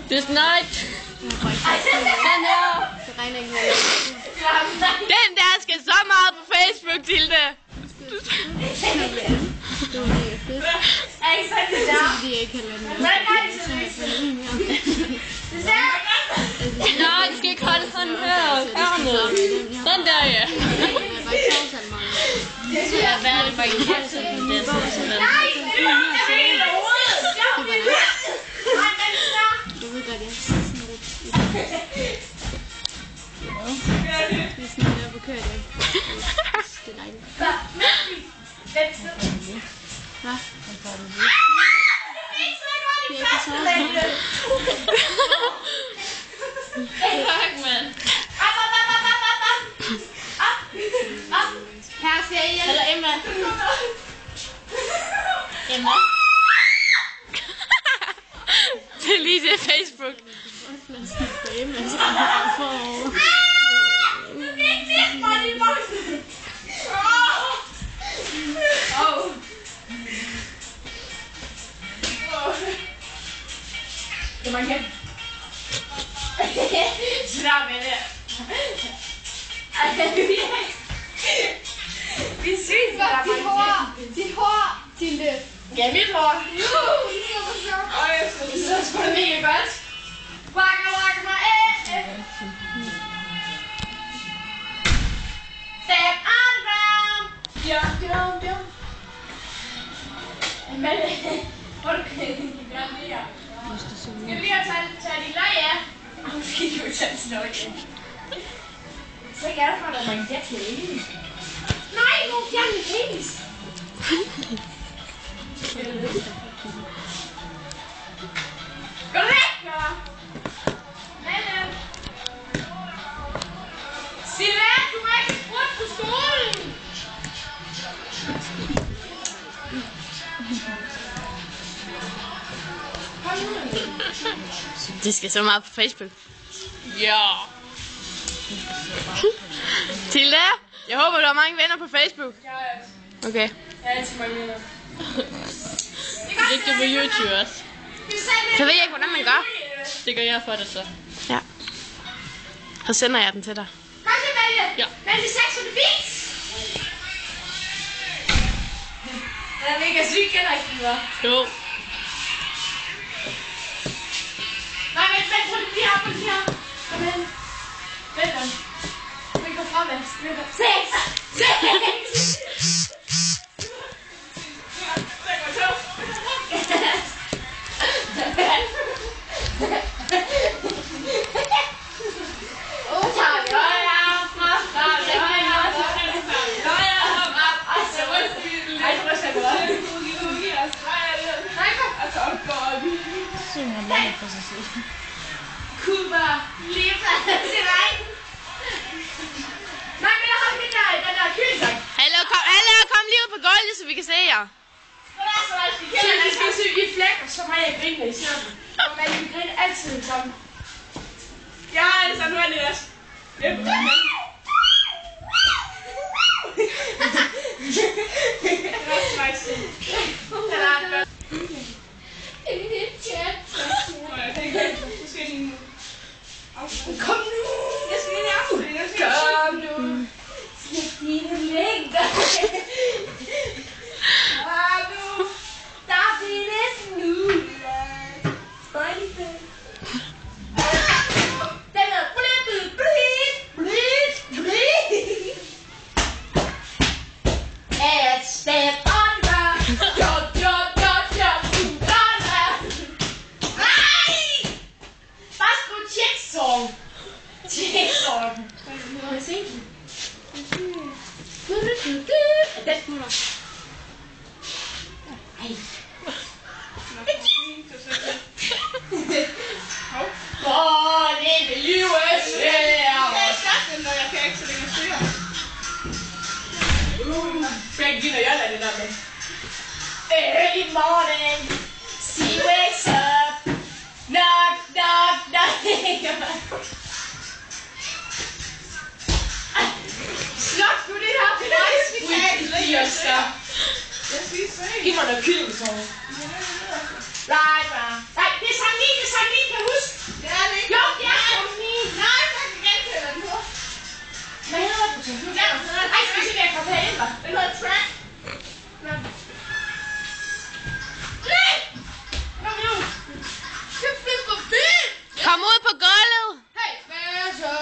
Det er snart. Den her. Den der skal så meget på Facebook, Tilde. Nå, du skal ikke holde sådan her. Hernede. Sådan der, ja. Hvad er det for en kæft? Du ved godt, jeg sådan lidt. Det er sådan der på kørt, ikke? Det er dejligt. Hvad? Det er ikke så Tak, mand. her skal jeg hjælpe. Eller Emma. Emma. Det er lige til Facebook. Kom igen. Slap med det. Vi synes, Dit hår, Tilde. ja, mit hår. Jeg synes sgu da mega godt. Waka mig af. Step on ground. Ja. Men, hvor du kan gøre det her? Skal vi lige tage de løg af? Nu skal I jo tage sådan noget igen. Så kan jeg få dig mig en penis. Nej, nu fjern min penis. Gå væk, Nora. Sig væk, du må ikke sprutte på skolen. Det skal så meget på Facebook. Ja. Tilde, jeg håber, du har mange venner på Facebook. Okay. Jeg er altid mange venner. Det kan på YouTube også. Så ved jeg ikke, hvordan man gør. Det gør jeg for dig så. Ja. Så sender jeg den til dig. Kom så, Malte. Ja. Malte, 680. Det er mega sygt, kan jeg ikke lide. Jo. Nej, vent, på det her, på det her. Kom hen. Vent den. Vi går fremad. 6. Cuba, Lisa, nej, men jeg har den der kylsang. Hallo, kom lige ud på gulvet, så vi kan se jer. Vi skal sy i flækker, så har jeg griner i stedet. Og man kan grine altid sammen. Ja, altså, nu er det også. Det er også faktisk. Kom nu! Jeg skal ind i aften. Kom nu! Slik dine længder. Kom nu! Der findes nudler. Spøjlighed. Den er blippet, blit. Et step on ground. Jump. Checksong. Må jeg se den? Den smutter. Ej. Born in USA. Jeg skal den, når jeg kan ikke så længe styre. Begge de, når jeg lader det der med. Early morning. She wakes up. Knock. Slap nu det her pejs, vi kan ikke lide os der. Giv mig noget kylling, så. Nej, det er sang 9, kan jeg huske. Kom ud på gulvet! Hey, hvad så?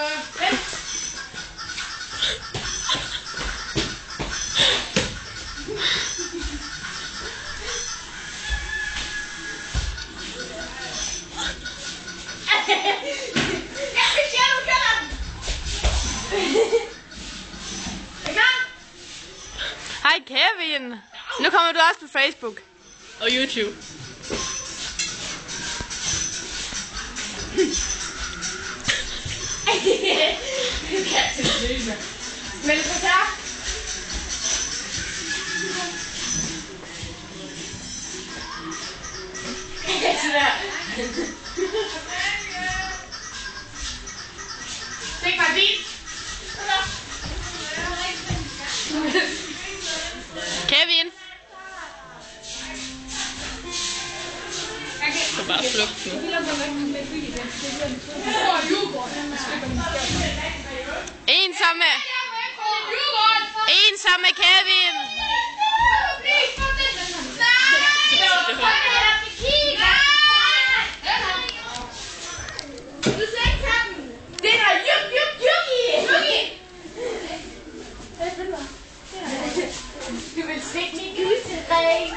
Hej Kevin! Nu kommer du også på Facebook. Og YouTube. Men så der. Stik mig bil. Kevin! Du er bare flugt nu. Ensomme Kevin! Det er Yugi! Du vil stikke min guseræg.